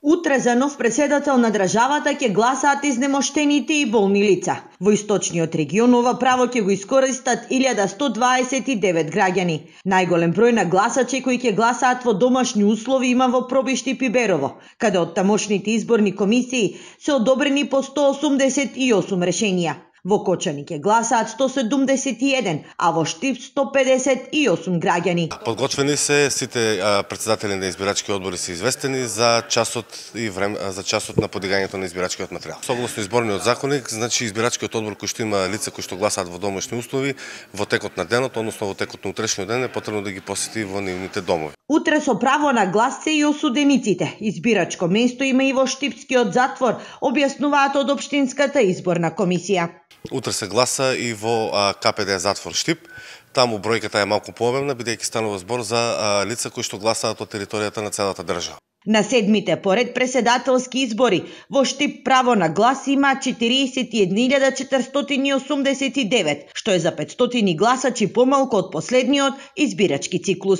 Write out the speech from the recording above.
Утре за нов председател на државата ќе гласаат изнемоштените и болни лица. Во источниот регион ова право ќе го искористат 1129 граѓани. Најголем број на гласачи кои ќе гласаат во домашни услови има во Пробишти и Берово, каде од тамошните изборни комисии се одобрени по 188 решенија. Во Кочани ќе гласаат 171, а во Штип 158 граѓани. Подготвени се сите председатели на избирачки одбори се известени за часот и часот на подигањето на избирачкиот материјал. Согласно изборниот законник, значи избирачкиот одбор кој што има лица кои што гласаат во домашни услови, во текот на денот, односно во текот на утрешниот ден е потребно да ги посети во нивните домови. Утре со право на глас се и осудениците. Избирачко место има и во Штипскиот затвор, објаснуваат од Општинската изборна комисија. Утре се гласа и во КПД затвор Штип. Таму бројката е малку пообемна, бидејќи станува збор за лица кои што гласаат од територијата на целата држава. На седмите поред преседателски избори во Штип право на глас има 41.489, што е за 500 гласачи помалку од последниот избирачки циклус.